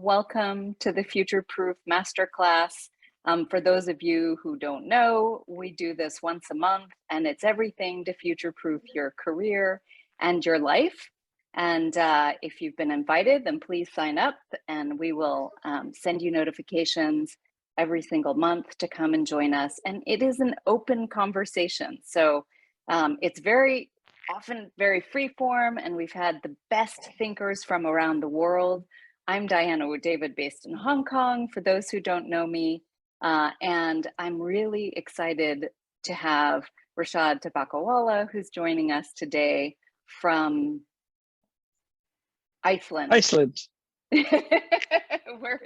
welcome to the Future Proof Masterclass. For those of you who don't know, we do this once a month, and it's everything to future-proof your career and your life. And if you've been invited, then please sign up, and we will send you notifications every single month to come and join us. And it is an open conversation. So it's very often very free form, and we've had the best thinkers from around the world. I'm Diana Wood-David, based in Hong Kong, for those who don't know me. And I'm really excited to have Rishad Tobaccowala, who's joining us today from Iceland. Iceland. Where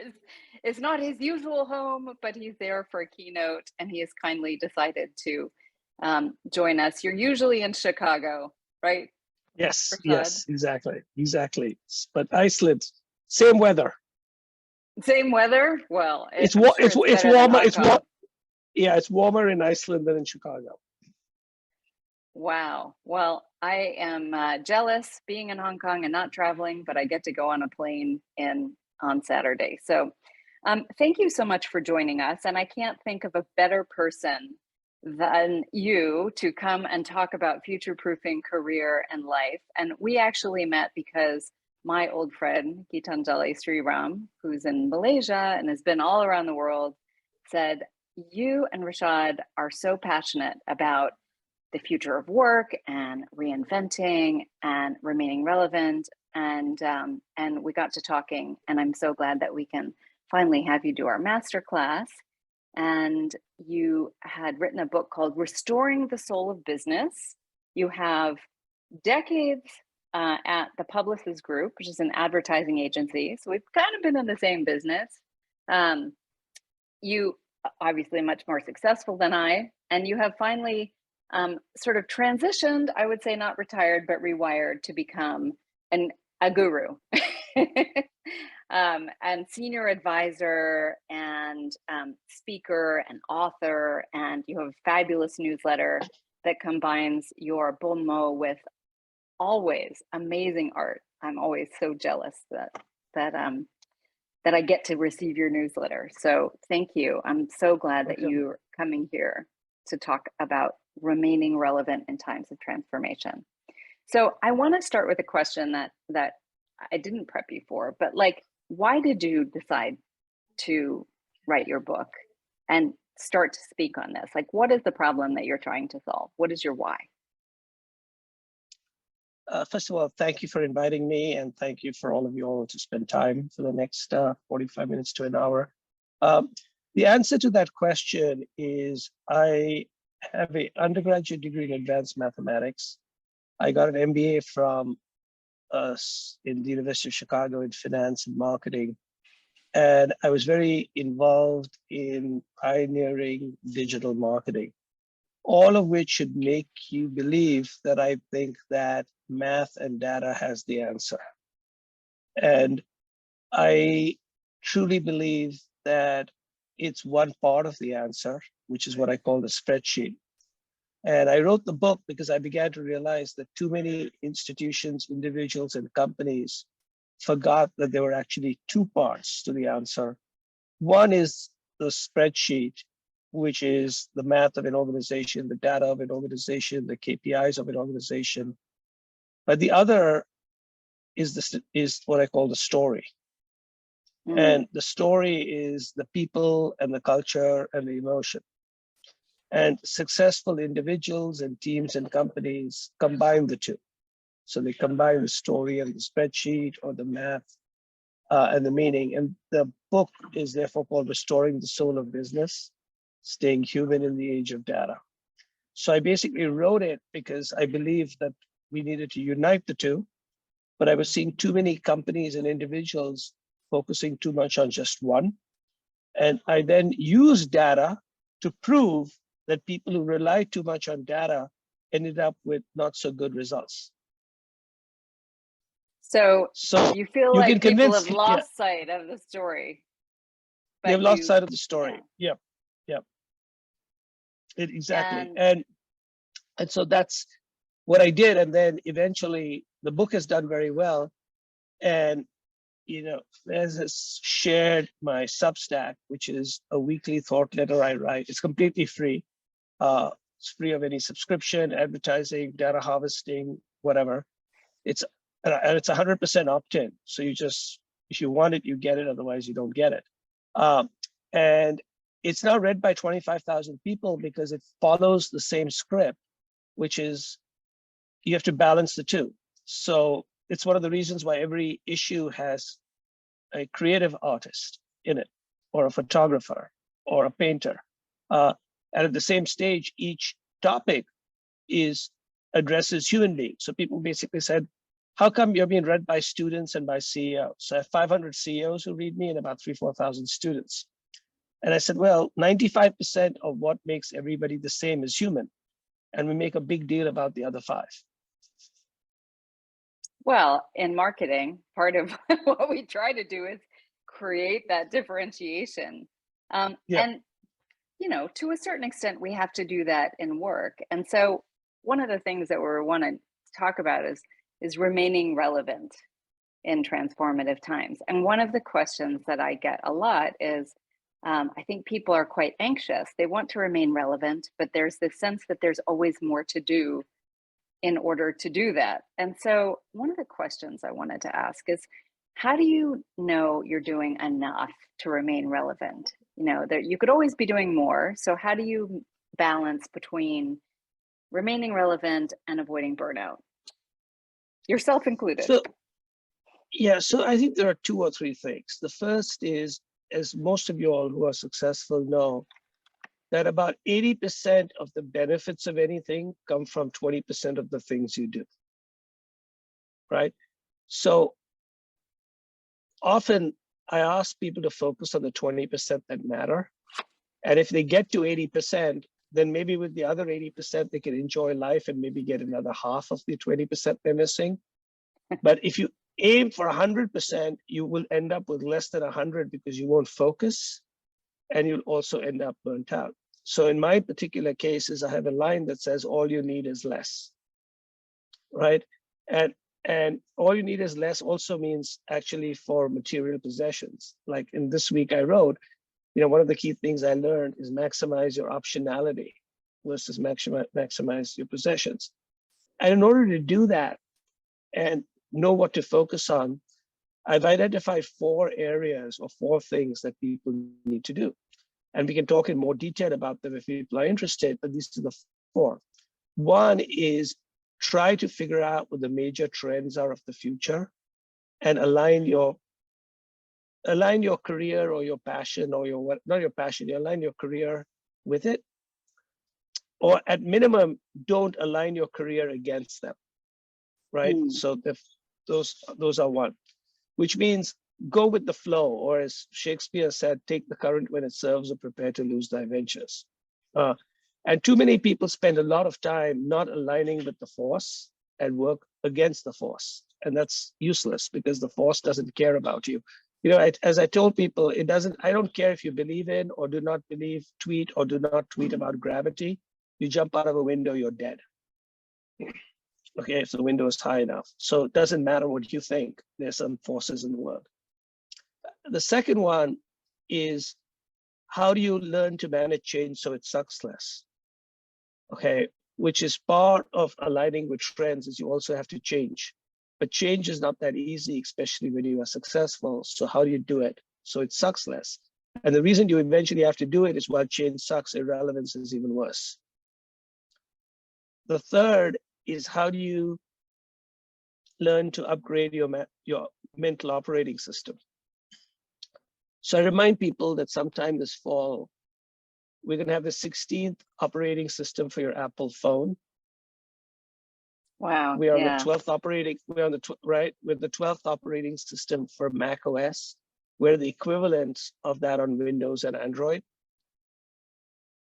it's not his usual home, but he's there for a keynote, and he has kindly decided to join us. You're usually in Chicago, right? Yes, Rishad? yes, exactly. But Iceland, same weather. Same weather? Well, It's warmer. It's warmer in Iceland than in Chicago. Wow. Well, I am jealous being in Hong Kong and not traveling, but I get to go on a plane on Saturday. So thank you so much for joining us. And I can't think of a better person than you to come and talk about future-proofing career and life. And we actually met because my old friend, Gitanjali Sriram, who's in Malaysia and has been all around the world, said, you and Rishad are so passionate about the future of work and reinventing and remaining relevant. And we got to talking, and I'm so glad that we can finally have you do our masterclass. And you had written a book called Restoring the Soul of Business. You have decades at the Publicis Groupe, which is an advertising agency. So we've kind of been in the same business. You obviously much more successful than I, and you have finally sort of transitioned, I would say not retired, but rewired to become a guru and senior advisor and speaker and author. And you have a fabulous newsletter that combines your bon mot with always amazing art. I'm always so jealous that I get to receive your newsletter. So thank you. I'm so glad that you're coming here to talk about remaining relevant in times of transformation. So I want to start with a question that I didn't prep you for, but like, why did you decide to write your book and start to speak on this? Like, what is the problem that you're trying to solve? What is your why? First of all, thank you for inviting me, and thank you for all of you all to spend time for the next 45 minutes to an hour. The answer to that question is I have an undergraduate degree in advanced mathematics. I got an MBA from in the University of Chicago in finance and marketing. And I was very involved in pioneering digital marketing, all of which should make you believe that I think that math and data has the answer. And I truly believe that it's one part of the answer, which is what I call the spreadsheet. And I wrote the book because I began to realize that too many institutions, individuals, and companies forgot that there were actually two parts to the answer. One is the spreadsheet, which is the math of an organization, the data of an organization, the KPIs of an organization. But the other is what I call the story. And the story is the people and the culture and the emotion. And successful individuals and teams and companies combine the two. So they combine the story and the spreadsheet, or the math and the meaning. And the book is therefore called Restoring the Soul of Business, Staying Human in the Age of Data. So I basically wrote it because I believed that we needed to unite the two, but I was seeing too many companies and individuals focusing too much on just one. And I then used data to prove that people who rely too much on data ended up with not so good results. So you feel like people have lost sight of the story. They have lost sight of the story. Yeah. Exactly. And so that's what I did. And then eventually the book has done very well. And Faiz has shared my Substack, which is a weekly thought letter I write. It's completely free. It's free of any subscription, advertising, data harvesting, whatever. It's 100% opt-in. So if you want it, you get it. Otherwise, you don't get it. And it's now read by 25,000 people because it follows the same script, which is you have to balance the two. So it's one of the reasons why every issue has a creative artist in it, or a photographer, or a painter. And at the same stage, each topic addresses human beings. So people basically said, how come you're being read by students and by CEOs? So I have 500 CEOs who read me and about 4,000 students. And I said, well, 95% of what makes everybody the same is human. And we make a big deal about the other 5. Well, in marketing, part of what we try to do is create that differentiation. And, to a certain extent, we have to do that in work. And so one of the things that we want to talk about is remaining relevant in transformative times. And one of the questions that I get a lot is, I think people are quite anxious. They want to remain relevant, but there's this sense that there's always more to do in order to do that. And so one of the questions I wanted to ask is, how do you know you're doing enough to remain relevant? That you could always be doing more. So how do you balance between remaining relevant and avoiding burnout? Yourself included. So I think there are 2 or 3 things. The first is, as most of you all who are successful know, that about 80% of the benefits of anything come from 20% of the things you do, right? So often I ask people to focus on the 20% that matter. And if they get to 80%, then maybe with the other 80%, they can enjoy life and maybe get another half of the 20% they're missing. But if you aim for 100%, you will end up with less than 100 because you won't focus, and you'll also end up burnt out. So in my particular cases, I have a line that says, all you need is less, right? And all you need is less also means actually for material possessions. Like in this week I wrote, one of the key things I learned is maximize your optionality versus maximize your possessions. And in order to do that and know what to focus on, I've identified 4 areas or 4 things that people need to do. And we can talk in more detail about them if people are interested, but these are the 4. One is try to figure out what the major trends are of the future and align your career or your passion or not your passion, you align your career with it. Or at minimum, don't align your career against them, right? So those are 1, which means go with the flow, or as Shakespeare said, take the current when it serves, or prepare to lose thy ventures. And too many people spend a lot of time not aligning with the force and work against the force. And that's useless because the force doesn't care about you. As I told people, I don't care if you believe in or do not believe, tweet or do not tweet about gravity. You jump out of a window, you're dead. Okay, if the window is high enough. So it doesn't matter what you think. There's some forces in the world. The second one is, how do you learn to manage change so it sucks less? Okay, which is part of aligning with trends, is you also have to change. But change is not that easy, especially when you are successful. So how do you do it so it sucks less? And the reason you eventually have to do it is while change sucks, irrelevance is even worse. The third is, how do you learn to upgrade your mental operating system? So I remind people that sometime this fall, we're going to have the 16th operating system for your Apple phone. Wow. We are on the 12th operating, we're on the, right? With the 12th operating system for Mac OS. We're the equivalent of that on Windows and Android.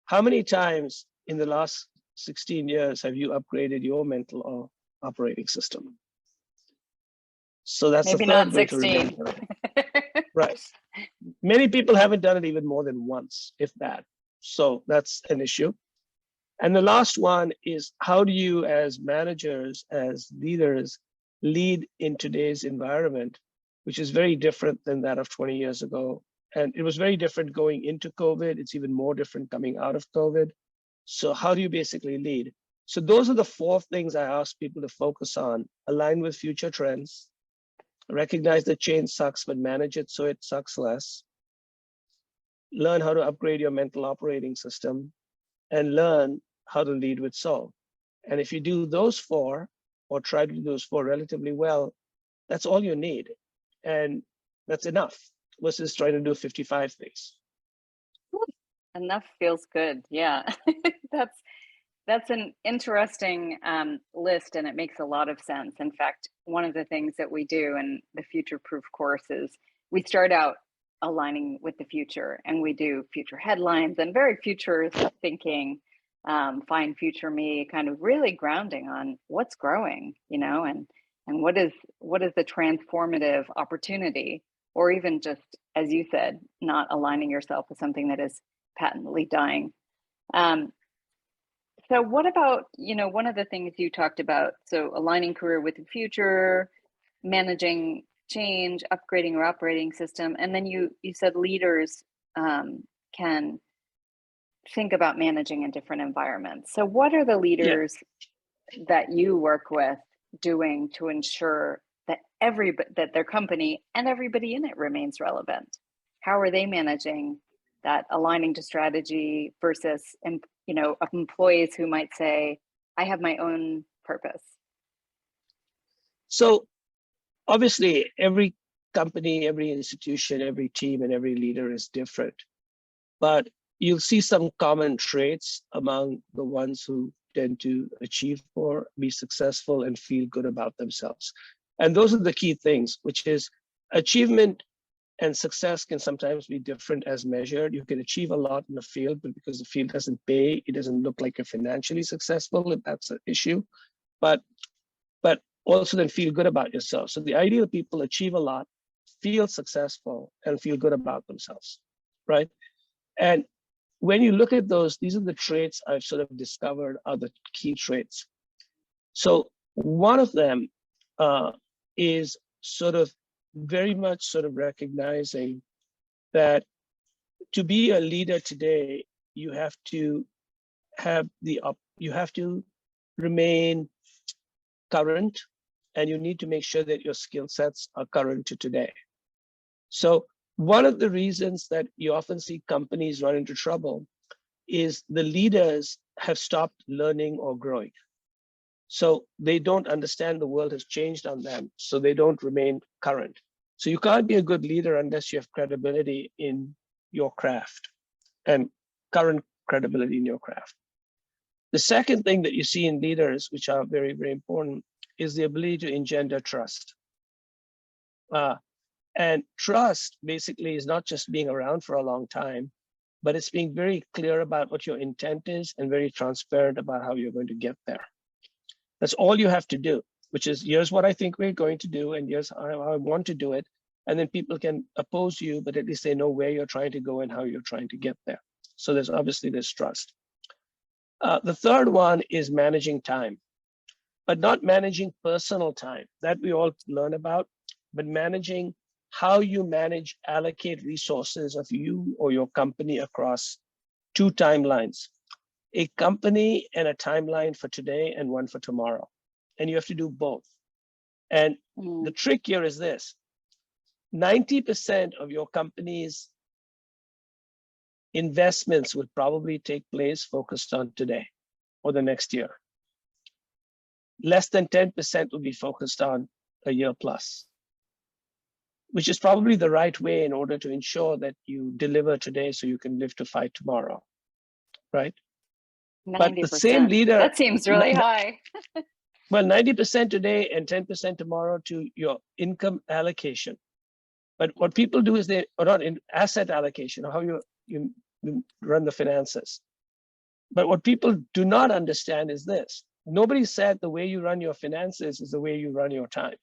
How many times in the last 16 years have you upgraded your mental or operating system? So that's maybe the third not way 16. to remember it. Right. Many people haven't done it even more than once, if that. So that's an issue. And the last one is, how do you, as managers, as leaders, lead in today's environment which is very different than that of 20 years ago. And it was very different going into COVID. It's even more different coming out of COVID. So how do you basically lead? So those are the 4 things I ask people to focus on: align with future trends, recognize that change sucks, but manage it so it sucks less, learn how to upgrade your mental operating system, and learn how to lead with soul. And if you do those 4, or try to do those 4 relatively well, that's all you need. And that's enough versus trying to do 55 things. Enough feels good. Yeah. That's an interesting list, and it makes a lot of sense. In fact, one of the things that we do in the Future Proof course is we start out aligning with the future, and we do future headlines and very futuristic thinking, find future me, kind of really grounding on what's growing, and what is the transformative opportunity, or even just, as you said, not aligning yourself with something that is patently dying. So what about, one of the things you talked about, so aligning career with the future, managing change, upgrading your operating system, and then you said leaders can think about managing in different environments. So what are the leaders that you work with doing to ensure that that their company and everybody in it remains relevant? How are they managing that, aligning to strategy versus employees who might say, I have my own purpose? So obviously every company, every institution, every team, and every leader is different, but you'll see some common traits among the ones who tend to achieve more, be successful, and feel good about themselves. And those are the key things, which is achievement and success can sometimes be different as measured. You can achieve a lot in the field, but because the field doesn't pay, it doesn't look like you're financially successful, if that's an issue. But also then feel good about yourself. So the ideal people achieve a lot, feel successful, and feel good about themselves, right? And when you look at those, these are the traits I've sort of discovered are the key traits. So one of them is sort of very much sort of recognizing that to be a leader today, you have to remain current, and you need to make sure that your skill sets are current to today. So one of the reasons that you often see companies run into trouble is the leaders have stopped learning or growing. So they don't understand the world has changed on them, so they don't remain current. So you can't be a good leader unless you have credibility in your craft and current credibility in your craft. The second thing that you see in leaders, which are very, very important, is the ability to engender trust. And trust basically is not just being around for a long time, but it's being very clear about what your intent is and very transparent about how you're going to get there. That's all you have to do, which is, here's what I think we're going to do, and here's how I want to do it. And then people can oppose you, but at least they know where you're trying to go and how you're trying to get there. So there's trust. The third one is managing time, but not managing personal time. That we all learn about, but managing how you allocate resources of you or your company across 2 timelines. A company and a timeline for today and one for tomorrow. And you have to do both. And the trick here is this: 90% of your company's investments would probably take place focused on today or the next year. Less than 10% will be focused on a year plus, which is probably the right way in order to ensure that you deliver today so you can live to fight tomorrow, right? 90%. But the same leader— That seems really high. Well, 90% today and 10% tomorrow to your income allocation. But what people do is they are not in asset allocation, or how you run the finances. But what people do not understand is this: nobody said the way you run your finances is the way you run your time.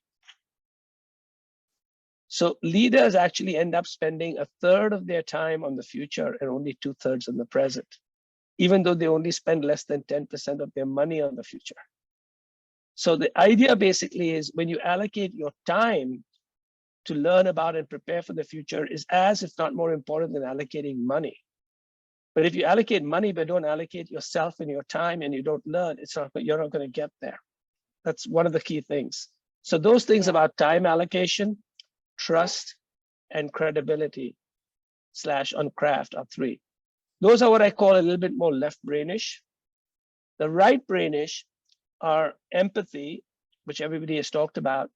So leaders actually end up spending 1/3 of their time on the future and only 2/3 on the present, even though they only spend less than 10% of their money on the future. So the idea basically is, when you allocate your time, to learn about and prepare for the future is as, if not more important than allocating money. But if you allocate money, but don't allocate yourself and your time and you don't learn, you're not going to get there. That's one of the key things. So those things about time allocation, trust, and credibility / on craft are 3. Those are what I call a little bit more left brainish. The right brainish are empathy, which everybody has talked about,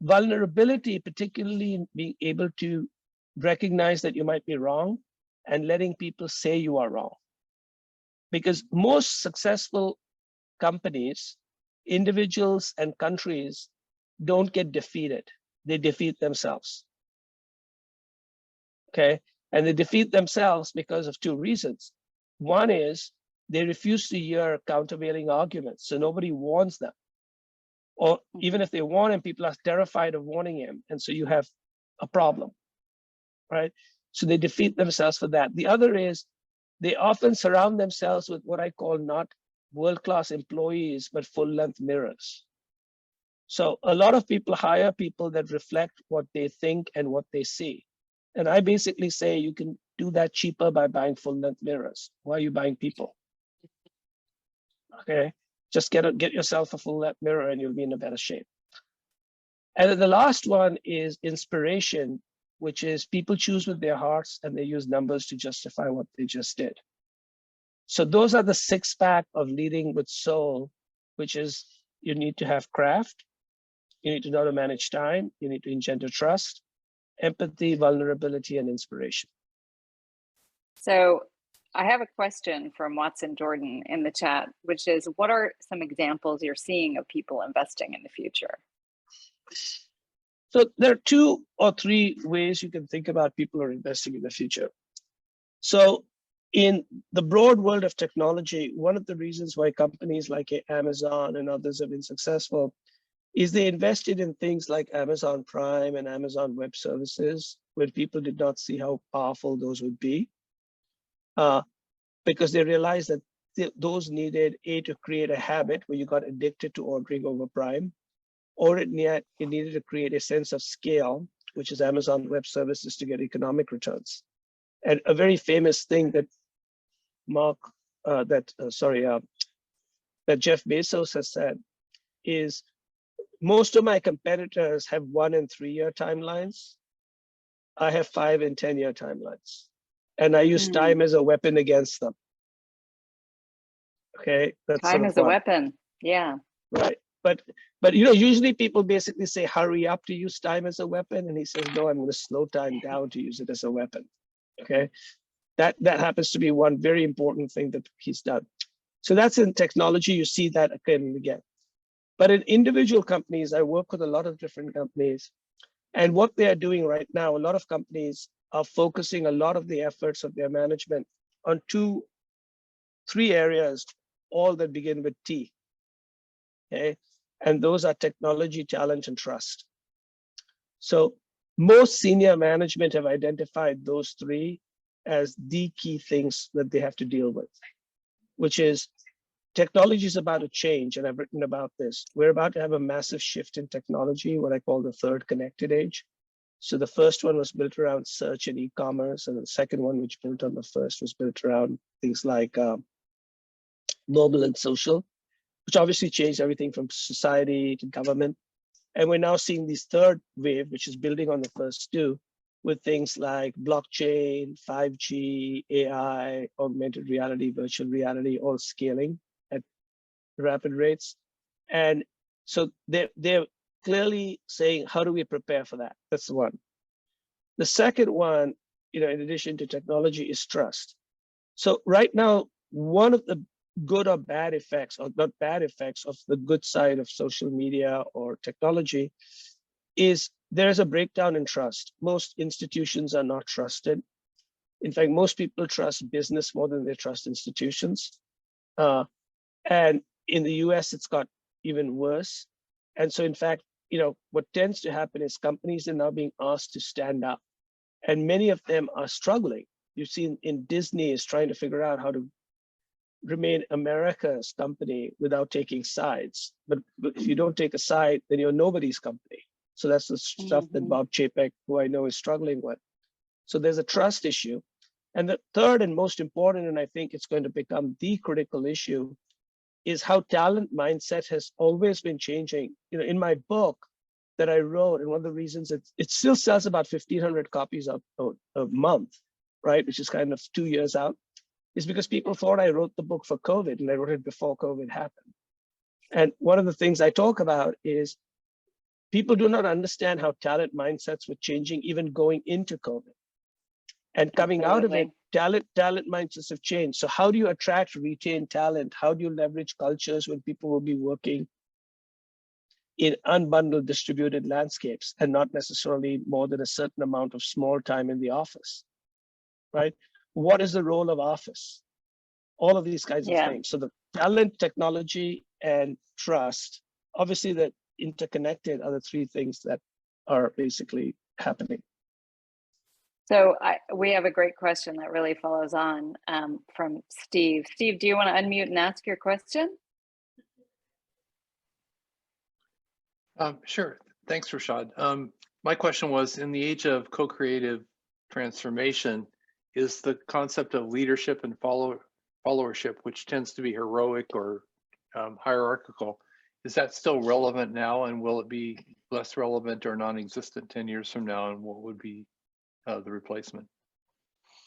vulnerability, particularly in being able to recognize that you might be wrong and letting people say you are wrong. Because most successful companies, individuals and countries don't get defeated. They defeat themselves. Okay, and they defeat themselves because of 2 reasons. One is they refuse to hear countervailing arguments, so nobody warns them. Or even if they warn him, people are terrified of warning him, and so you have a problem, right? So they defeat themselves for that. The other is they often surround themselves with what I call not world-class employees, but full-length mirrors. So a lot of people hire people that reflect what they think and what they see. And I basically say you can do that cheaper by buying full-length mirrors. Why are you buying people? Okay, just get yourself a full-length mirror and you'll be in a better shape. And then the last one is inspiration, which is people choose with their hearts and they use numbers to justify what they just did. So those are the 6-pack of leading with soul, which is you need to have craft, you need to know how to manage time, you need to engender trust, empathy, vulnerability, and inspiration. So I have a question from Watson Jordan in the chat, which is, what are some examples you're seeing of people investing in the future? So there are 2 or 3 ways you can think about people who are investing in the future. So in the broad world of technology, one of the reasons why companies like Amazon and others have been successful is they invested in things like Amazon Prime and Amazon Web Services when people did not see how powerful those would be, because they realized that those needed to create a habit where you got addicted to ordering over Prime, or it needed to create a sense of scale, which is Amazon Web Services, to get economic returns. And a very famous thing that that Jeff Bezos has said is, most of my competitors have 1 and 3 year timelines. I have 5 and 10 year timelines, and I use time as a weapon against them. Okay, that's time as a weapon. Yeah. Right, but usually people basically say hurry up to use time as a weapon, and he says no, I'm going to slow time down to use it as a weapon. Okay, that happens to be one very important thing that he's done. So that's in technology. You see that again and again. But in individual companies, I work with a lot of different companies. And what they are doing right now, a lot of companies are focusing a lot of the efforts of their management on 2, 3 areas, all that begin with T. Okay, and those are technology, talent, and trust. So most senior management have identified those 3 as the key things that they have to deal with, which is technology is about to change, and I've written about this. We're about to have a massive shift in technology, what I call the 3rd connected age. So the first one was built around search and e-commerce, and the second one, which built on the first, was built around things like mobile and social, which obviously changed everything from society to government. And we're now seeing this 3rd wave, which is building on the first 2, with things like blockchain, 5G, AI, augmented reality, virtual reality, all scaling at rapid rates. And so they're clearly saying, how do we prepare for that? That's the one. The second one, in addition to technology, is trust. So right now, one of the good or bad effects, or not bad effects, of the good side of social media or technology is there's a breakdown in trust. Most institutions are not trusted. In fact, most people trust business more than they trust institutions. And in the US, it's got even worse. And so in fact, what tends to happen is companies are now being asked to stand up, and many of them are struggling. You've seen in Disney is trying to figure out how to remain America's company without taking sides. But if you don't take a side, then you're nobody's company. So that's the stuff that Bob Chapek, who I know, is struggling with. So there's a trust issue. And the third and most important, and I think it's going to become the critical issue, is how talent mindset has always been changing. You know, in my book that I wrote, and one of the reasons it still sells about 1,500 copies a month, right, which is kind of 2 years out, is because people thought I wrote the book for COVID, and I wrote it before COVID happened. And one of the things I talk about is people do not understand how talent mindsets were changing even going into COVID. And coming out of it, talent mindsets have changed. So how do you attract, retain talent? How do you leverage cultures when people will be working in unbundled distributed landscapes and not necessarily more than a certain amount of small time in the office, right? What is the role of office? All of these kinds of things. So the talent, technology, and trust, obviously that interconnected are the three things that are basically happening. So we have a great question that really follows on from Steve. Steve, do you want to unmute and ask your question? Sure. Thanks, Rishad. My question was, in the age of co-creative transformation, is the concept of leadership and followership, which tends to be heroic or hierarchical, is that still relevant now, and will it be less relevant or non-existent 10 years from now, and what would be the replacement?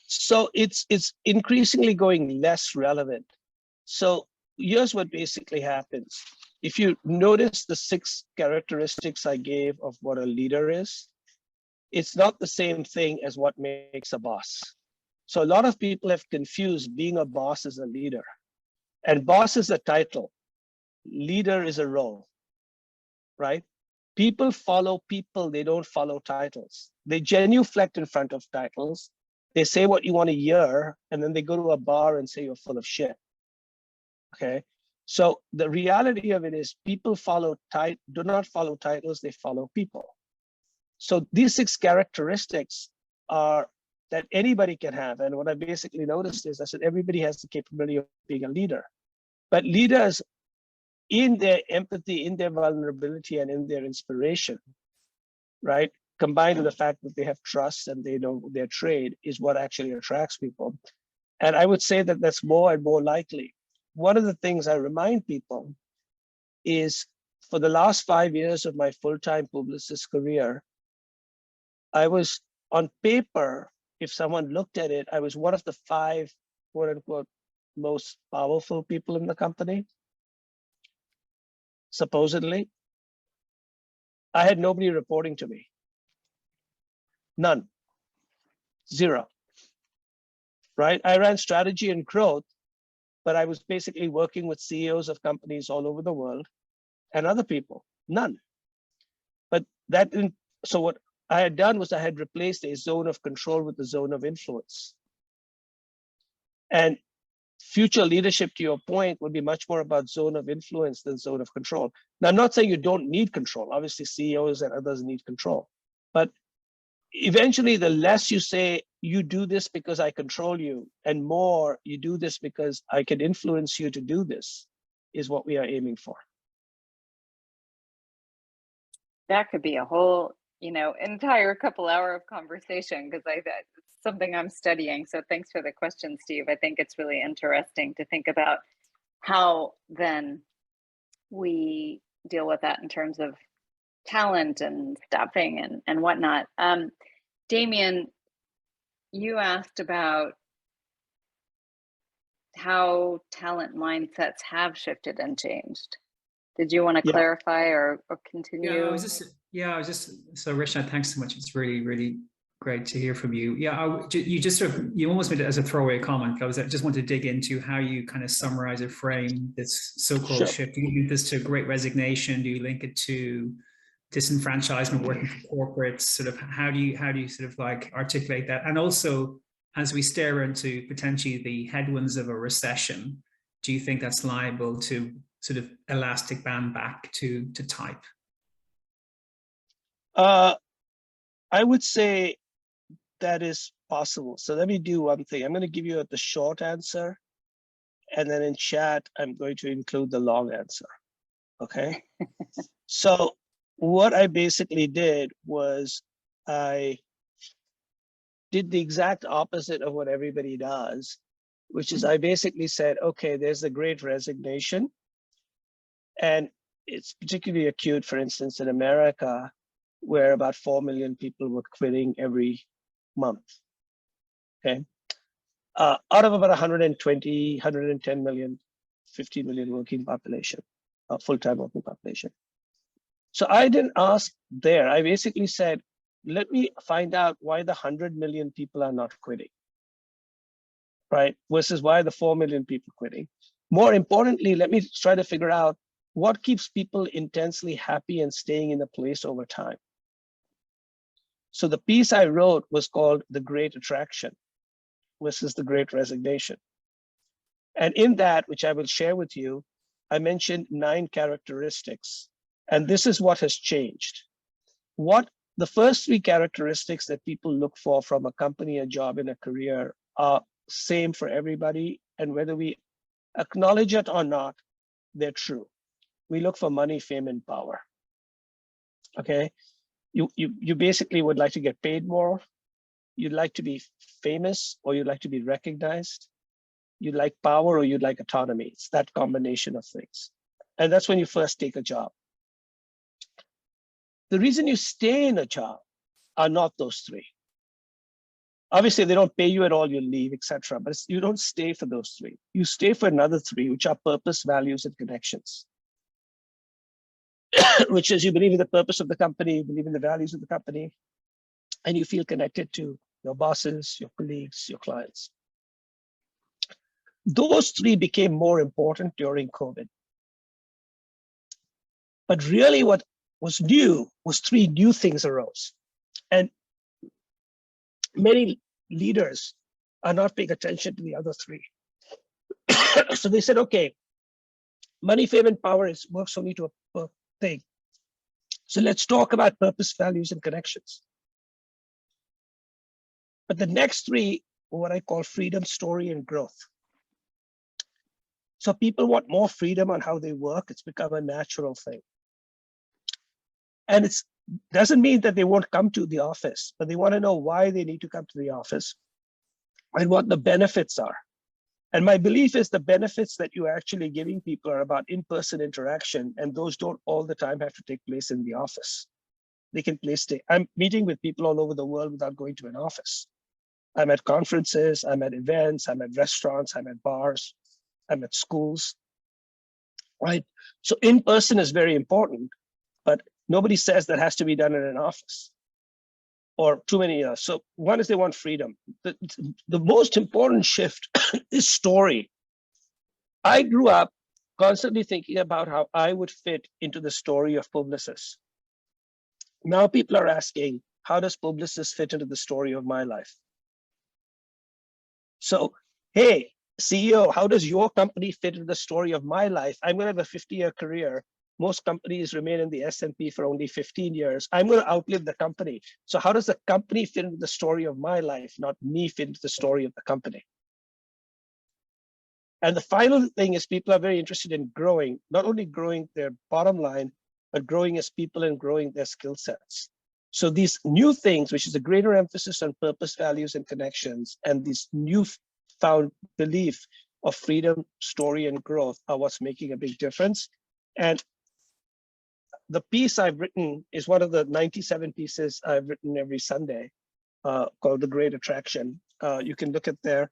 So it's increasingly going less relevant. So here's what basically happens. If you notice the 6 characteristics I gave of what a leader is, it's not the same thing as what makes a boss. So a lot of people have confused being a boss as a leader. And boss is a title, leader is a role, right? People follow people, they don't follow titles. They genuflect in front of titles. They say what you want to hear, and then they go to a bar and say you're full of shit. Okay. So the reality of it is people do not follow titles, they follow people. So these 6 characteristics are that anybody can have. And what I basically noticed is I said everybody has the capability of being a leader. But leaders, in their empathy, in their vulnerability, and in their inspiration, right, combined with the fact that they have trust and they know their trade, is what actually attracts people. And I would say that that's more and more likely. One of the things I remind people is, for the last 5 years of my full-time Publicis career, I was, on paper, if someone looked at it, I was one of the 5, quote unquote, most powerful people in the company. Supposedly, I had nobody reporting to me. None. Zero. Right? I ran strategy and growth, but I was basically working with CEOs of companies all over the world and other people. None. But that didn't, so what I had done was I had replaced a zone of control with a zone of influence. And future leadership, to your point, would be much more about zone of influence than zone of control. Now, I'm not saying you don't need control. Obviously, CEOs and others need control. But eventually, the less you say, you do this because I control you, and more, you do this because I can influence you to do this, is what we are aiming for. That could be a whole, entire couple-hour of conversation, because it's something I'm studying. So thanks for the question, Steve. I think it's really interesting to think about how then we deal with that in terms of talent and staffing and whatnot. Damien, you asked about how talent mindsets have shifted and changed. Did you want to clarify or continue? So Rishad, thanks so much. It's really, really great to hear from you. You almost made it as a throwaway comment. I just wanted to dig into how you kind of summarize or frame this so-called shift. Do you link this to great resignation? Do you link it to disenfranchisement, working for corporates? Sort of how do you sort of like articulate that? And also, as we stare into potentially the headwinds of a recession, do you think that's liable to sort of elastic band back to type? I would say that is possible. So let me do one thing. I'm going to give you the short answer, and then in chat, I'm going to include the long answer. Okay. So what I basically did was I did the exact opposite of what everybody does, which is I basically said, okay, there's the great resignation. And it's particularly acute, for instance, in America, where about 4 million people were quitting every month. Okay. Out of about 120, 110 million, 50 million working population, full-time working population. So I didn't ask there. I basically said, let me find out why the 100 million people are not quitting, right? Versus why the 4 million people quitting. More importantly, let me try to figure out what keeps people intensely happy and staying in a place over time. So the piece I wrote was called The Great Attraction versus the Great Resignation. And in that, which I will share with you, I mentioned 9 characteristics. And this is what has changed. What the first 3 characteristics that people look for from a company, a job, and a career are same for everybody. And whether we acknowledge it or not, they're true. We look for money, fame, and power. Okay, you basically would like to get paid more. You'd like to be famous, or you'd like to be recognized. You'd like power, or you'd like autonomy. It's that combination of things. And that's when you first take a job. The reason you stay in a job are not those 3. Obviously, they don't pay you at all, you leave, etc. But you don't stay for those 3. You stay for another 3, which are purpose, values, and connections. Which is you believe in the purpose of the company, you believe in the values of the company, and you feel connected to your bosses, your colleagues, your clients. Those 3 became more important during COVID. But really what was new was 3 new things arose. And many leaders are not paying attention to the other 3. So they said, okay, money, fame, and power works only to a thing. So let's talk about purpose, values, and connections. But the next 3 are what I call freedom, story, and growth. So people want more freedom on how they work. It's become a natural thing. And it doesn't mean that they won't come to the office, but they want to know why they need to come to the office and what the benefits are. And my belief is the benefits that you're actually giving people are about in-person interaction, and those don't all the time have to take place in the office. They can I'm meeting with people all over the world without going to an office. I'm at conferences, I'm at events, I'm at restaurants, I'm at bars, I'm at schools, right? So in-person is very important, but nobody says that has to be done in an office or too many. So one is they want freedom. The most important shift is story. I grew up constantly thinking about how I would fit into the story of Publicis. Now people are asking, how does Publicis fit into the story of my life? So, hey, CEO, how does your company fit into the story of my life? I'm going to have a 50-year career. Most companies remain in the S&P for only 15 years. I'm going to outlive the company. So how does the company fit into the story of my life, not me fit into the story of the company? And the final thing is people are very interested in growing, not only growing their bottom line, but growing as people and growing their skill sets. So these new things, which is a greater emphasis on purpose, values, and connections, and this newfound belief of freedom, story, and growth are what's making a big difference. And the piece I've written is one of the 97 pieces I've written every Sunday called The Great Attraction. You can look at there.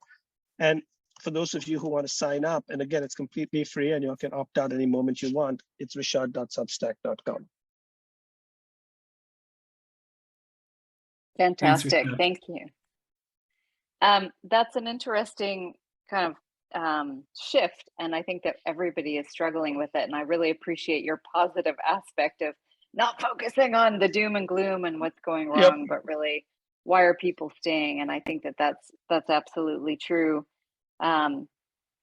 And for those of you who want to sign up, and again, it's completely free and you can opt out any moment you want, it's rishad.substack.com. Fantastic. Rishad. Thank you. That's an interesting kind of shift. And I think that everybody is struggling with it. And I really appreciate your positive aspect of not focusing on the doom and gloom and what's going wrong, Yep. but really, why are people staying? And I think that that's absolutely true.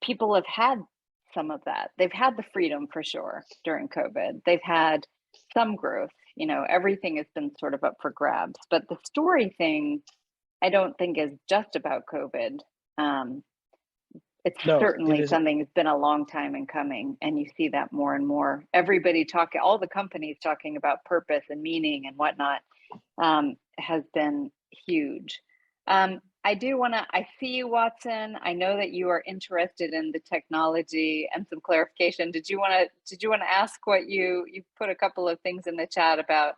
People have had some of that. They've had the freedom for sure during COVID. They've had some growth. You know, everything has been sort of up for grabs. But the story thing, I don't think is just about COVID. It's No, it certainly is. something that's been a long time in coming, and you see that more and more. Everybody talking, all the companies talking about purpose and meaning and whatnot, has been huge. I do want to, I see you, Watson. I know that you are interested in the technology and some clarification. Did you want to ask what you put a couple of things in the chat about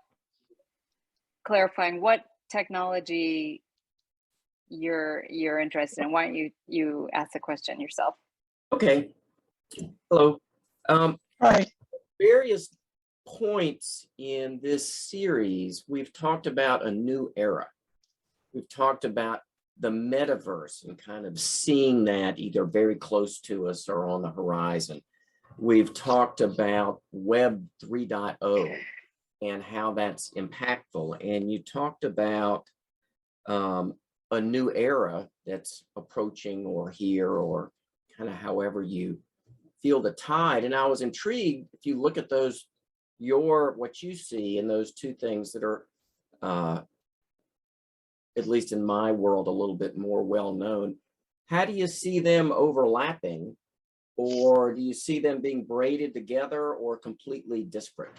clarifying what technology you're interested in? Why don't you ask the question yourself? Okay. Hello. Hi. Various points in this series, we've talked about a new era. We've talked about the metaverse and kind of seeing that either very close to us or on the horizon. We've talked about Web 3.0 and how that's impactful. And you talked about a new era that's approaching or here, or kind of however you feel the tide. And I was intrigued, if you look at those, what you see in those two things that are, at least in my world, a little bit more well-known, how do you see them overlapping, or do you see them being braided together or completely disparate?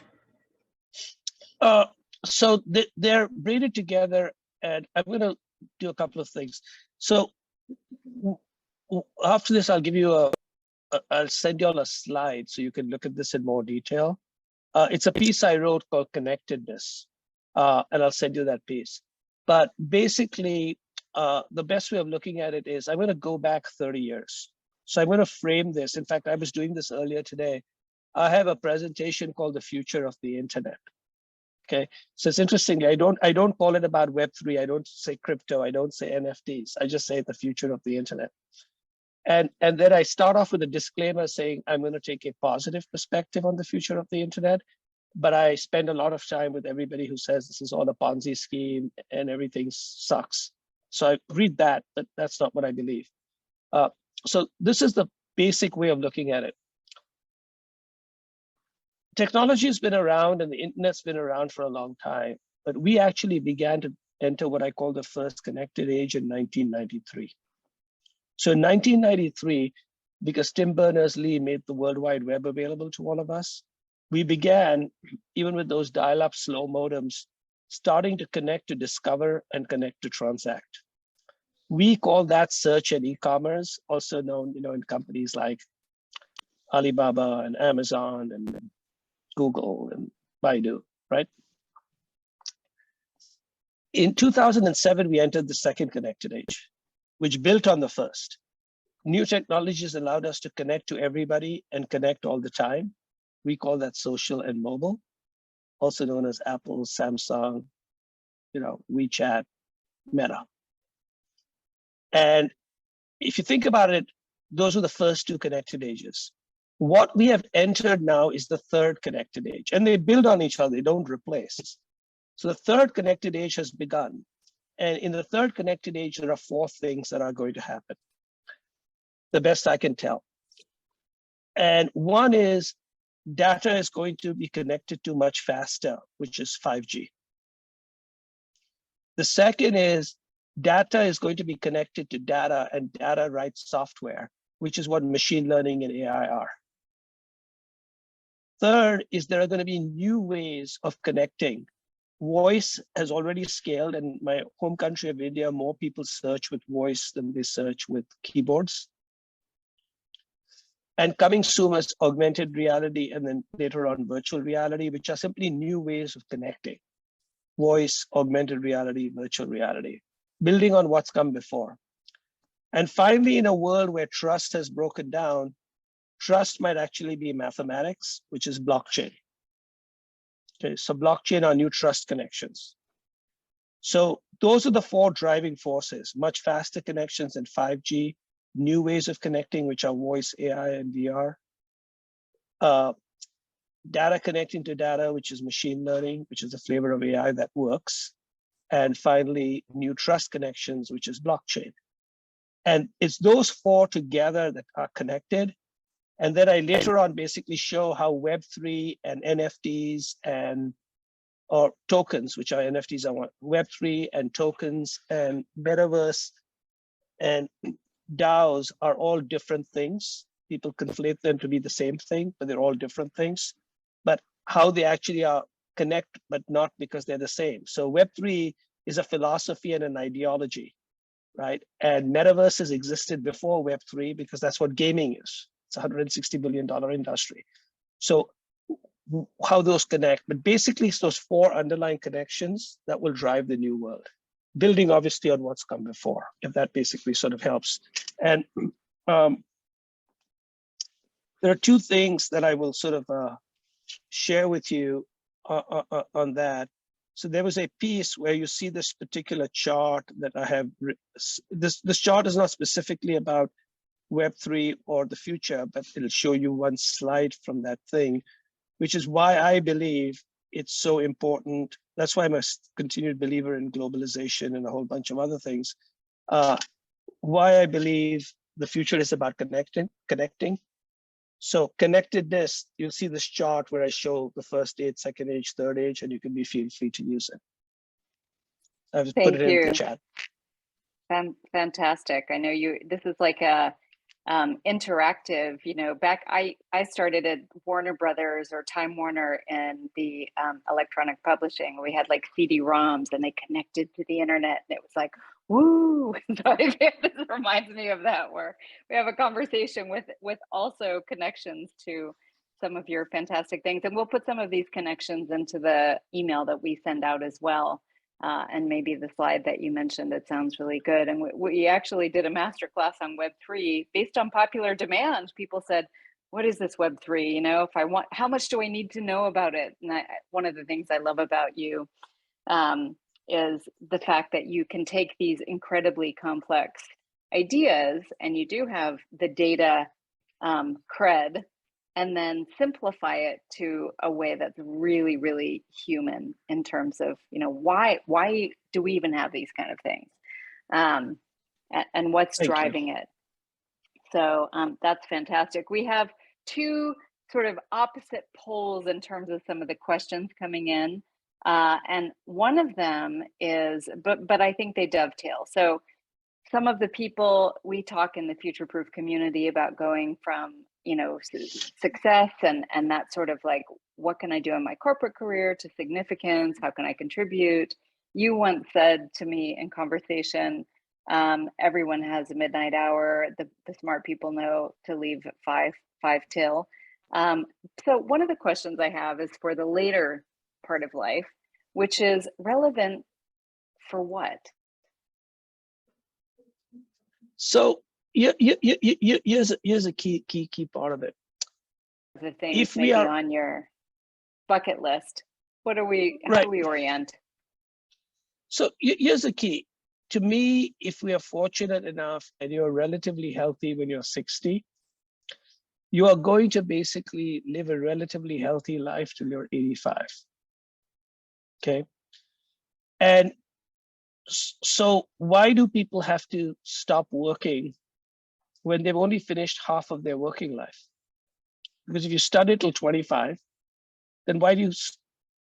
So they're braided together, and I'm going to do a couple of things. So after this, I'll give you I'll send you all a slide so you can look at this in more detail. It's a piece I wrote called Connectedness, and I'll send you that piece. But basically, the best way of looking at it is I'm going to go back 30 years. So I'm going to frame this. In fact, I was doing this earlier today. I have a presentation called The Future of the Internet. Okay, so it's interesting. I don't call it about Web3. I don't say crypto. I don't say NFTs. I just say the future of the internet. And then I start off with a disclaimer saying I'm going to take a positive perspective on the future of the internet, but I spend a lot of time with everybody who says this is all a Ponzi scheme and everything sucks. So I read that, but that's not what I believe. So this is the basic way of looking at it. Technology has been around and the internet's been around for a long time, but we actually began to enter what I call the first connected age in 1993. So in 1993, because Tim Berners-Lee made the World Wide Web available to all of us, we began, even with those dial-up slow modems, starting to connect to discover and connect to transact. We call that search and e-commerce, also known, in companies like Alibaba and Amazon and Google and Baidu, right? In 2007, we entered the second connected age, which built on the first. New technologies allowed us to connect to everybody and connect all the time. We call that social and mobile, also known as Apple, Samsung, WeChat, Meta. And if you think about it, those were the first two connected ages. What we have entered now is the third connected age, and they build on each other, they don't replace. So the third connected age has begun. And in the third connected age, there are four things that are going to happen, the best I can tell. And one is data is going to be connected to much faster, which is 5G. The second is data is going to be connected to data, and data writes software, which is what machine learning and AI are. Third is there are going to be new ways of connecting. Voice has already scaled, and my home country of India, more people search with voice than they search with keyboards. And coming soon is augmented reality, and then later on virtual reality, which are simply new ways of connecting. Voice, augmented reality, virtual reality, building on what's come before. And finally, in a world where trust has broken down, trust might actually be mathematics, which is blockchain. Okay, so blockchain are new trust connections. So those are the four driving forces: much faster connections in 5G, new ways of connecting, which are voice, AI, and VR. Data connecting to data, which is machine learning, which is a flavor of AI that works. And finally, new trust connections, which is blockchain. And it's those four together that are connected. And then I later on basically show how Web3 and NFTs or tokens, which are NFTs, I want Web3 and tokens and metaverse and DAOs are all different things. People conflate them to be the same thing, but they're all different things. But how they actually are connect, but not because they're the same. So Web3 is a philosophy and an ideology, right? And metaverses existed before Web3 because that's what gaming is. It's a $160 billion industry. So how those connect, but basically it's those four underlying connections that will drive the new world, building obviously on what's come before, if that basically sort of helps. And there are two things that I will sort of share with you on that. So there was a piece where you see this particular chart that I have. This chart is not specifically about Web3 or the future, but it'll show you one slide from that thing, which is why I believe it's so important. That's why I'm a continued believer in globalization and a whole bunch of other things. Why I believe the future is about connecting. So connectedness, you'll see this chart where I show the first age, second age, third age, and you can feel free to use it. I've just put it in the chat. Fantastic. I know this is like a interactive, back, I started at Warner Brothers or Time Warner in the electronic publishing. We had like CD-ROMs and they connected to the internet and it was like, woo. So this reminds me of that, where we have a conversation with also connections to some of your fantastic things. And we'll put some of these connections into the email that we send out as well. And maybe the slide that you mentioned, it sounds really good. And we actually did a masterclass on Web3 based on popular demand. People said, what is this Web3? If I want, how much do I need to know about it? And one of the things I love about you is the fact that you can take these incredibly complex ideas and you do have the data cred, and then simplify it to a way that's really, really human in terms of, why do we even have these kind of things? And what's driving it? So that's fantastic. We have two sort of opposite poles in terms of some of the questions coming in. And one of them is, but I think they dovetail. So some of the people, we talk in the Future Proof community about going from, success and that sort of like, what can I do in my corporate career to significance? How can I contribute? You once said to me in conversation, everyone has a midnight hour. The smart people know to leave at 5 till. So one of the questions I have is for the later part of life, which is relevant for what? So here's a key part of it. The things maybe on your bucket list. How do we orient? So here's the key. To me, if we are fortunate enough and you're relatively healthy when you're 60, you are going to basically live a relatively healthy life till you're 85. Okay. And so why do people have to stop working when they've only finished half of their working life? Because if you study till 25, then why do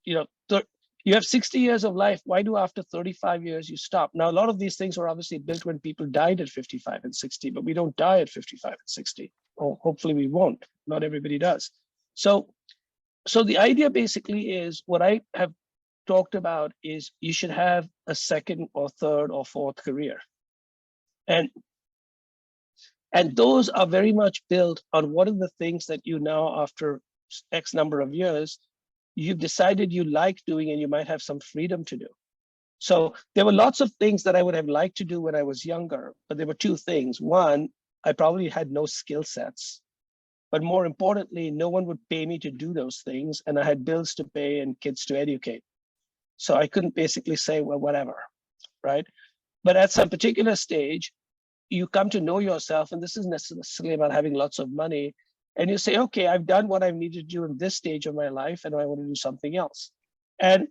you have 60 years of life. Why do after 35 years you stop? Now, a lot of these things were obviously built when people died at 55 and 60, but we don't die at 55 and 60. Or hopefully we won't. Not everybody does. So the idea basically is what I have talked about is you should have a second or third or fourth career. And those are very much built on what are the things that you now, after X number of years, you've decided you like doing and you might have some freedom to do. So there were lots of things that I would have liked to do when I was younger, but there were two things. One, I probably had no skill sets, but more importantly, no one would pay me to do those things. And I had bills to pay and kids to educate. So I couldn't basically say, well, whatever, right? But at some particular stage, you come to know yourself, and this isn't necessarily about having lots of money, and you say, okay, I've done what I needed to do in this stage of my life, and I want to do something else. And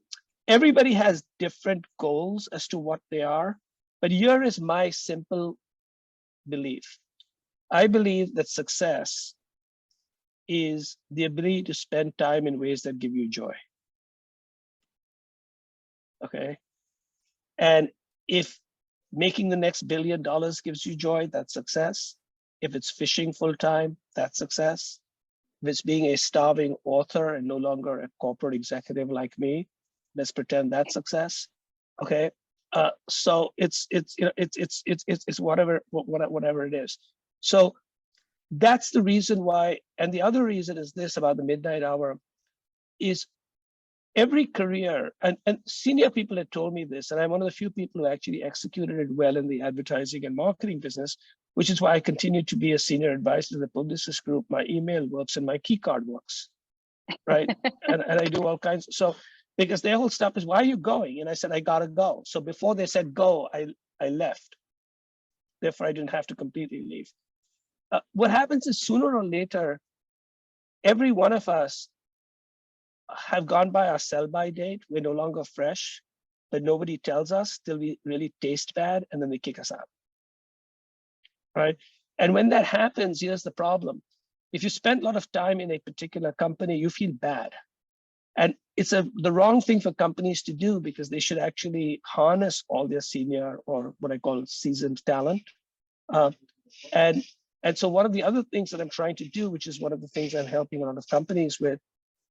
everybody has different goals as to what they are, but here is my simple belief. I believe that success is the ability to spend time in ways that give you joy. Okay. And if making the next $1 billion gives you joy, that's success. If it's fishing full time, that's success. If it's being a starving author and no longer a corporate executive like me, let's pretend that's success. Okay. So it's whatever it is. So that's the reason why. And the other reason is this about the midnight hour is every career, and senior people had told me this, and I'm one of the few people who actually executed it well in the advertising and marketing business, which is why I continue to be a senior advisor to the Publicis Groupe. My email works and my key card works, right? and I do all kinds. So because their whole stuff is, why are you going? And I said, I gotta go. So before they said go, I left. Therefore, I didn't have to completely leave. What happens is sooner or later, every one of us have gone by our sell-by date. We're no longer fresh, but nobody tells us till we really taste bad, and then they kick us out. Right? And when that happens, here's the problem. If you spend a lot of time in a particular company, you feel bad. And it's the wrong thing for companies to do, because they should actually harness all their senior, or what I call seasoned talent. And so one of the other things that I'm trying to do, which is one of the things I'm helping a lot of companies with,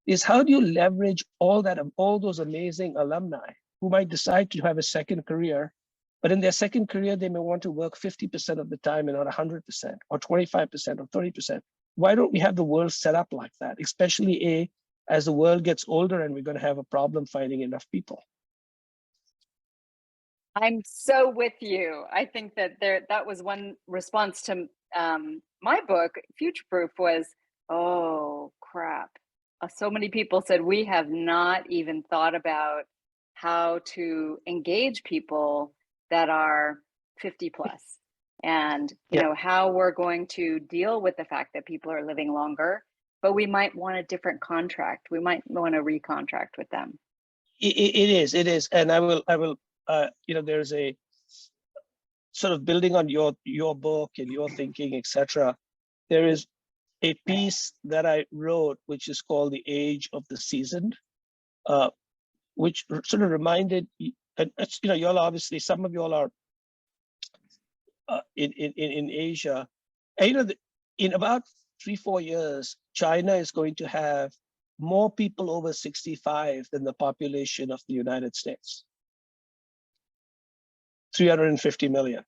is how do you leverage all those amazing alumni who might decide to have a second career, but in their second career, they may want to work 50% of the time and not 100% or 25% or 30%. Why don't we have the world set up like that? Especially as the world gets older and we're going to have a problem finding enough people. I'm so with you. I think that that was one response to my book, Future Proof, was, oh crap. So many people said, we have not even thought about how to engage people that are 50 plus, and you know, how we're going to deal with the fact that people are living longer, but we might want a different contract. We might want to recontract with them. It is. And I will, you know, there's a sort of building on your book and your thinking, etc. There is a piece that I wrote, which is called The Age of the Seasoned, which sort of reminded, and you know, y'all obviously, some of y'all are in Asia. And, you know, in about 3-4 years, China is going to have more people over 65 than the population of the United States. 350 million.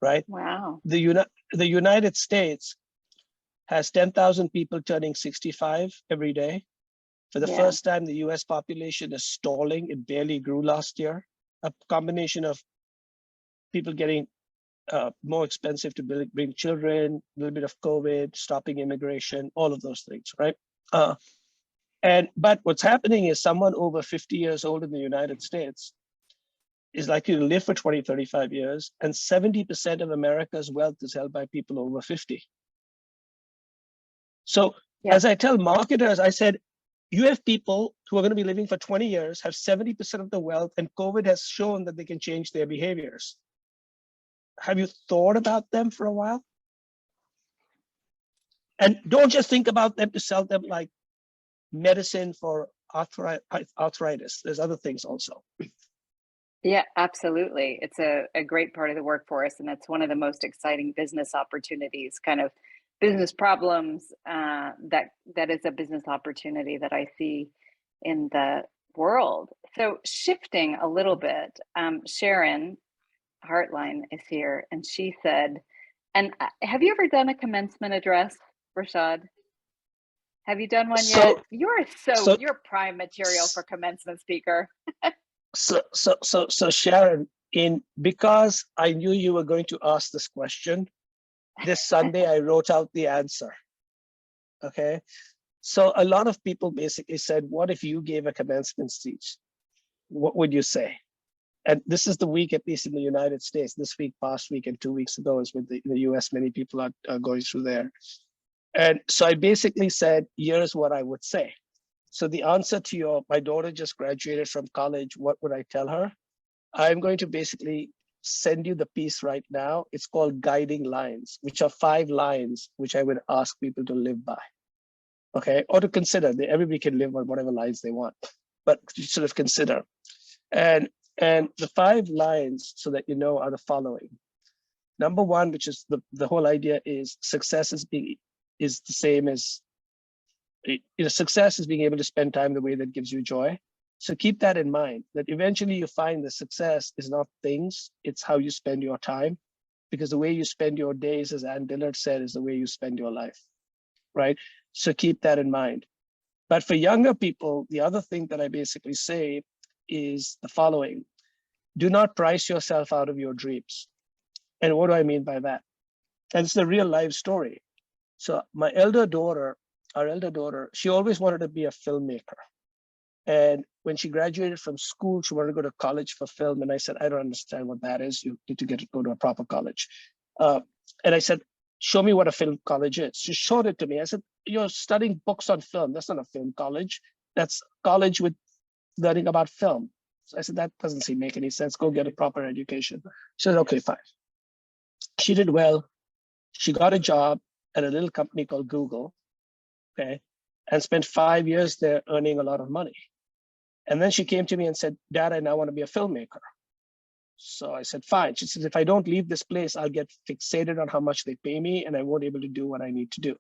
Right? Wow. The United States has 10,000 people turning 65 every day. For the first time, the US population is stalling. It barely grew last year. A combination of people getting more expensive to bring children, a little bit of COVID, stopping immigration, all of those things, right? But what's happening is someone over 50 years old in the United States is likely to live for 20, 35 years, and 70% of America's wealth is held by people over 50. So as I tell marketers, I said, you have people who are going to be living for 20 years, have 70% of the wealth, and COVID has shown that they can change their behaviors. Have you thought about them for a while? And don't just think about them to sell them like medicine for arthritis. There's other things also. Yeah, absolutely. It's a great part of the workforce, and it's one of the most exciting business opportunities, kind of business problems that is a business opportunity that I see in the world. So shifting a little bit, Sharon Hartline is here, and she said, and have you ever done a commencement address, Rishad? Have you done one yet? You're prime material for commencement speaker. So Sharon, because I knew you were going to ask this question, this Sunday I wrote out the answer. Okay, so a lot of people basically said, what if you gave a commencement speech? What would you say? And this is the week, at least in the United States, this week, past week, and 2 weeks ago is with the US, many people are going through there. And so I basically said, here's what I would say. So the answer to my daughter just graduated from college, what would I tell her? I'm going to basically send you the piece right now. It's called Guiding Lines, which are 5 lines, which I would ask people to live by. Okay, or to consider. Everybody can live on whatever lines they want, but sort of consider. And And the 5 lines, so that you know, are the following. Number 1, which is the whole idea, is success is the same as, success is being able to spend time the way that gives you joy. So keep that in mind, that eventually you find the success is not things, it's how you spend your time. Because the way you spend your days, as Ann Dillard said, is the way you spend your life, right? So keep that in mind. But for younger people, the other thing that I basically say is the following. Do not price yourself out of your dreams. And what do I mean by that? And it's a real life story. So my elder daughter, she always wanted to be a filmmaker. And when she graduated from school, she wanted to go to college for film. And I said, I don't understand what that is. You need to go to a proper college. And I said, show me what a film college is. She showed it to me. I said, you're studying books on film. That's not a film college. That's college with learning about film. So I said, that doesn't seem make any sense. Go get a proper education. She said, okay, fine. She did well. She got a job at a little company called Google, okay, and spent 5 years there earning a lot of money. And then she came to me and said, Dad, I now want to be a filmmaker. So I said, fine. She said, if I don't leave this place, I'll get fixated on how much they pay me and I won't be able to do what I need to do.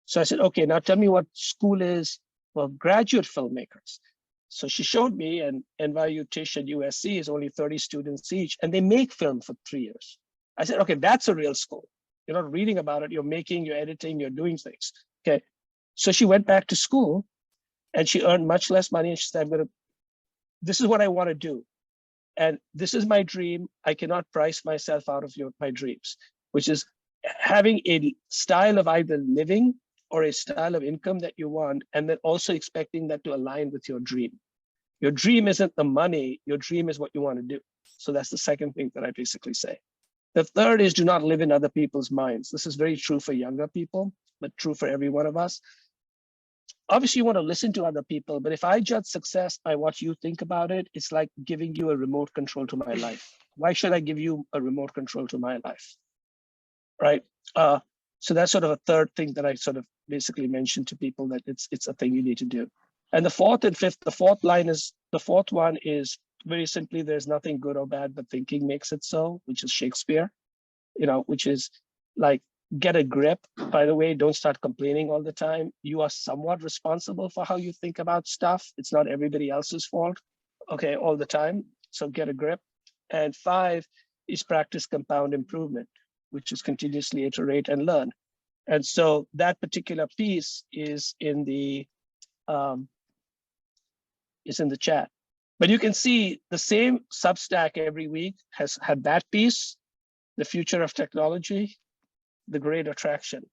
So I said, okay, now tell me what school is for graduate filmmakers. So she showed me, and NYU, Tisch, and USC is only 30 students each, and they make film for 3 years. I said, okay, that's a real school. You're not reading about it, you're making, you're editing, you're doing things, okay? So she went back to school and she earned much less money, and she said, this is what I want to do. And this is my dream. I cannot price myself out of my dreams, which is having a style of either living or a style of income that you want, and then also expecting that to align with your dream. Your dream isn't the money, your dream is what you want to do. So that's the second thing that I basically say. The third is do not live in other people's minds. This is very true for younger people, but true for every one of us. Obviously, you want to listen to other people, but if I judge success by what you think about it, it's like giving you a remote control to my life. Why should I give you a remote control to my life, right? So that's sort of a third thing that I sort of basically mentioned to people, that it's a thing you need to do. And the fourth and fifth, the fourth one is very simply, there's nothing good or bad, but thinking makes it so, which is Shakespeare, which is like, get a grip. By the way, don't start complaining all the time. You are somewhat responsible for how you think about stuff. It's not everybody else's fault, okay, all the time. So get a grip. And 5 is practice compound improvement, which is continuously iterate and learn. And so that particular piece is in the chat. But you can see the same Substack every week has had that piece, the future of technology, the great attraction,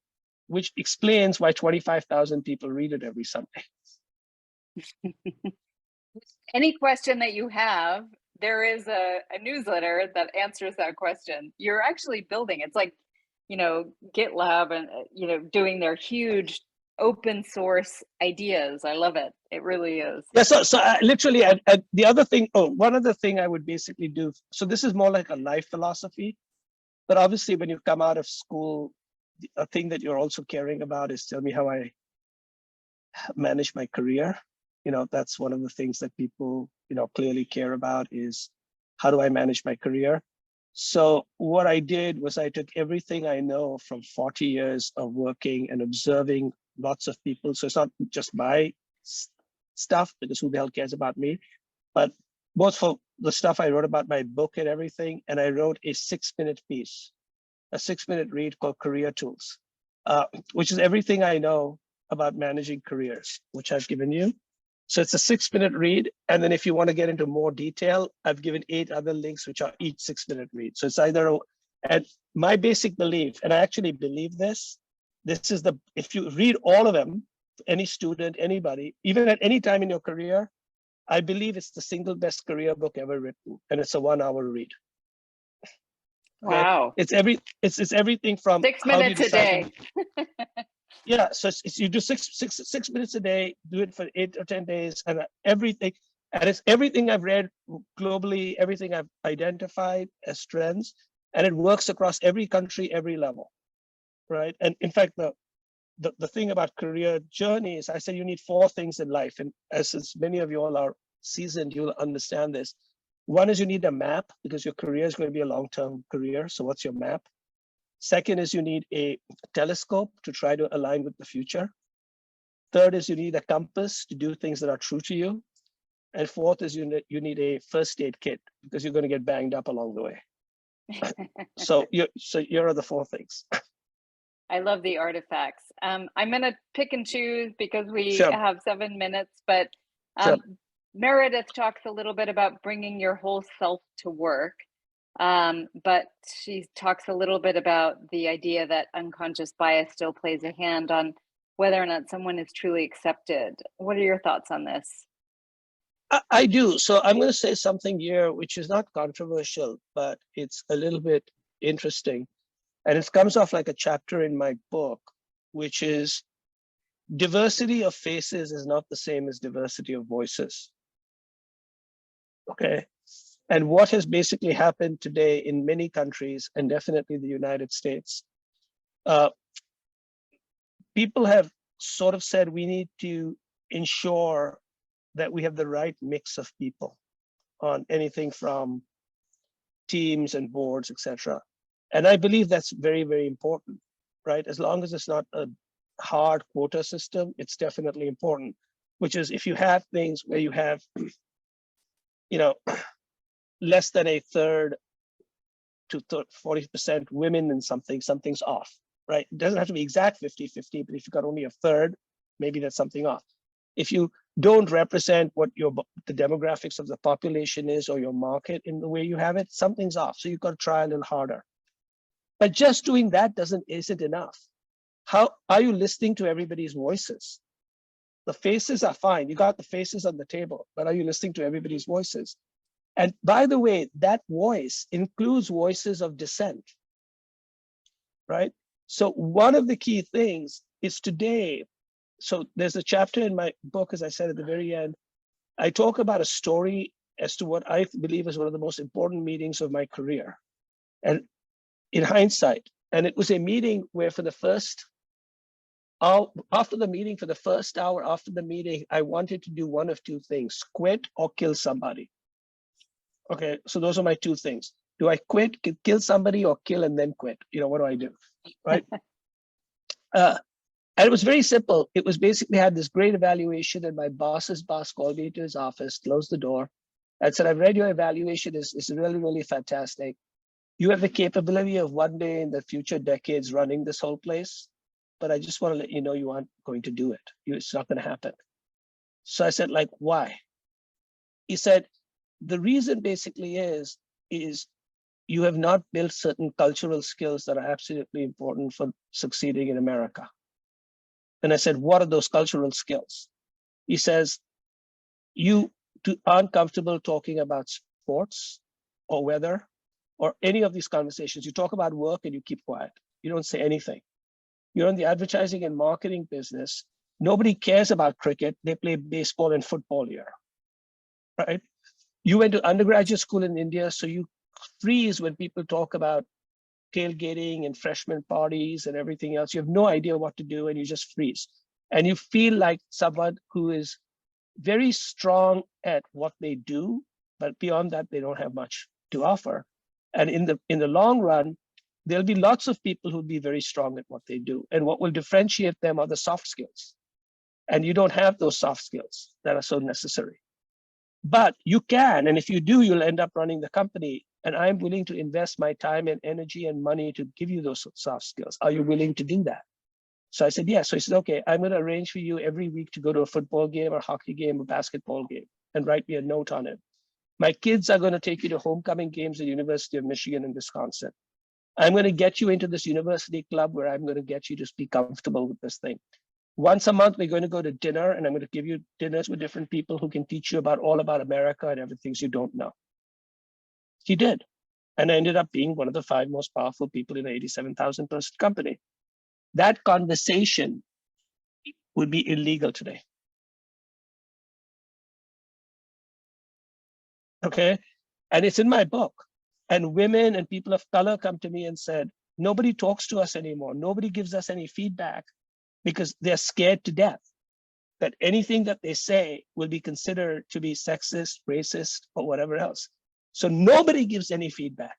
which explains why 25,000 people read it every Sunday. Any question that you have, there is a newsletter that answers that question. You're actually building, it's like, GitLab and, doing their huge open source ideas. I love it. It really is. Yeah, so literally, the other thing, one other thing I would basically do, so this is more like a life philosophy, but obviously when you come out of school, a thing that you're also caring about is tell me how I manage my career. That's one of the things that people, clearly care about is how do I manage my career? So what I did was I took everything I know from 40 years of working and observing lots of people. So it's not just my stuff, because who the hell cares about me, but both for the stuff I wrote about my book and everything. And I wrote a 6-minute piece, a 6-minute read called Career Tools, which is everything I know about managing careers, which I've given you. So it's a 6-minute read. And then if you want to get into more detail, I've given 8 other links, which are each 6-minute read. So it's either, and my basic belief, and I actually believe this is if you read all of them, any student, anybody, even at any time in your career, I believe it's the single best career book ever written. And it's a 1-hour read. Okay? Wow. It's everything from 6 minutes a day. Yeah, so you do 6 minutes a day, do it for 8 or 10 days, and everything. And it's everything I've read globally, everything I've identified as trends, and it works across every country, every level, right? And in fact, the thing about career journeys, I said you need 4 things in life, and as many of you all are seasoned, you'll understand this. One is you need a map because your career is going to be a long-term career. So what's your map? Second is you need a telescope to try to align with the future. Third is you need a compass to do things that are true to you. And fourth is you need a first aid kit because you're going to get banged up along the way. So here are the four things. I love the artifacts. I'm going to pick and choose because we Sure. have 7 minutes, but Sure. Meredith talks a little bit about bringing your whole self to work. But she talks a little bit about the idea that unconscious bias still plays a hand on whether or not someone is truly accepted. What are your thoughts on this? I do. So I'm going to say something here which is not controversial, but it's a little bit interesting. And it comes off like a chapter in my book, which is diversity of faces is not the same as diversity of voices. Okay. And what has basically happened today in many countries, and definitely the United States, people have sort of said we need to ensure that we have the right mix of people on anything from teams and boards, etc. And I believe that's very, very important, right? As long as it's not a hard quota system, it's definitely important, which is if you have things where you have, less than a third to 40% women in something, something's off, right? It doesn't have to be exact 50-50, but if you've got only a third, maybe that's something off. If you don't represent what the demographics of the population is or your market in the way you have it, something's off. So you've got to try a little harder. But just doing that isn't enough. How are you listening to everybody's voices? The faces are fine. You got the faces on the table, but are you listening to everybody's voices? And by the way, that voice includes voices of dissent, right? So one of the key things is today, so there's a chapter in my book, as I said at the very end, I talk about a story as to what I believe is one of the most important meetings of my career. And in hindsight, and it was a meeting where for the first hour, after the meeting, for the first hour after the meeting, I wanted to do one of two things, quit or kill somebody. Okay, so those are my two things. Do I quit, kill somebody, or kill and then quit? What do I do, right? And it was very simple. It was basically had this great evaluation, and my boss's boss called me to his office, closed the door, and said, "I've read your evaluation. It's really, really fantastic. You have the capability of one day in the future decades running this whole place, but I just want to let you know you aren't going to do it. It's not going to happen." So I said, like, why? He said, the reason basically is you have not built certain cultural skills that are absolutely important for succeeding in America. And I said, what are those cultural skills? He says, you aren't comfortable talking about sports or weather or any of these conversations. You talk about work and you keep quiet. You don't say anything. You're in the advertising and marketing business. Nobody cares about cricket. They play baseball and football here, right? You went to undergraduate school in India, so you freeze when people talk about tailgating and freshman parties and everything else. You have no idea what to do and you just freeze. And you feel like someone who is very strong at what they do, but beyond that, they don't have much to offer. And in the long run, there'll be lots of people who'll be very strong at what they do. And what will differentiate them are the soft skills. And you don't have those soft skills that are so necessary. But you can, and if you do, you'll end up running the company. And I'm willing to invest my time and energy and money to give you those soft skills. Are you willing to do that? So I said, yes. So he said, okay, I'm going to arrange for you every week to go to a football game or hockey game or basketball game and write me a note on it. My kids are going to take you to homecoming games at University of Michigan and Wisconsin. I'm going to get you into this university club where I'm going to get you to be comfortable with this thing. Once a month, we're going to go to dinner, and I'm going to give you dinners with different people who can teach you all about America and everything you don't know. He did. And I ended up being one of the 5 most powerful people in an 87,000 person company. That conversation would be illegal today. Okay. And it's in my book. And women and people of color come to me and said, nobody talks to us anymore. Nobody gives us any feedback because they're scared to death that anything that they say will be considered to be sexist, racist, or whatever else. So nobody gives any feedback.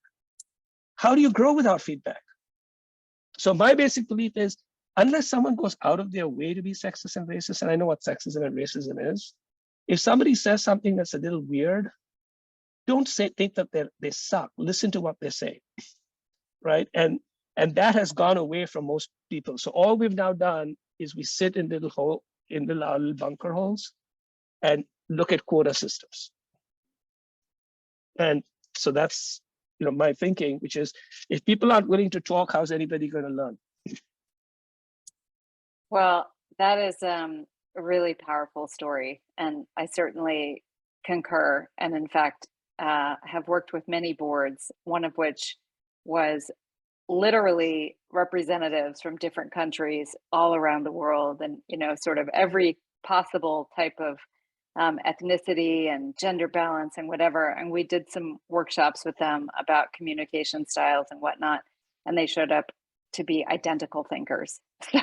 How do you grow without feedback? So my basic belief is, unless someone goes out of their way to be sexist and racist, and I know what sexism and racism is, if somebody says something that's a little weird, don't think that they suck. Listen to what they say, right? And that has gone away from most people. So all we've now done is we sit in little bunker holes and look at quota systems. And so that's my thinking, which is, if people aren't willing to talk, how's anybody going to learn? Well, that is a really powerful story, and I certainly concur. And in fact, have worked with many boards, one of which was literally representatives from different countries all around the world, and sort of every possible type of ethnicity and gender balance and whatever. And we did some workshops with them about communication styles and whatnot, and they showed up to be identical thinkers. So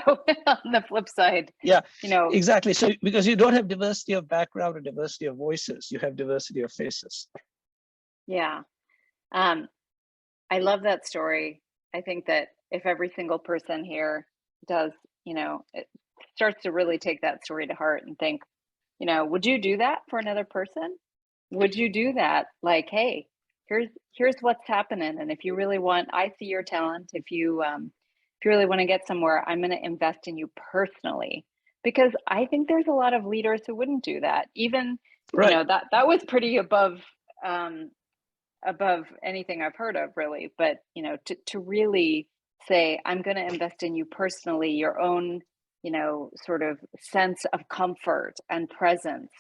on the flip side, yeah, exactly. So because you don't have diversity of background or diversity of voices, you have diversity of faces. Yeah. I love that story. I think that if every single person here does, it starts to really take that story to heart and think, would you do that for another person? Would you do that? Like, hey, here's what's happening. And if you really want, I see your talent. If you really want to get somewhere, I'm going to invest in you personally. Because I think there's a lot of leaders who wouldn't do that. Even, right. That was pretty above anything I've heard of, really. But, to really say, I'm going to invest in you personally, your own, sort of sense of comfort and presence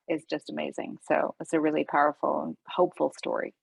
is just amazing. So it's a really powerful and hopeful story.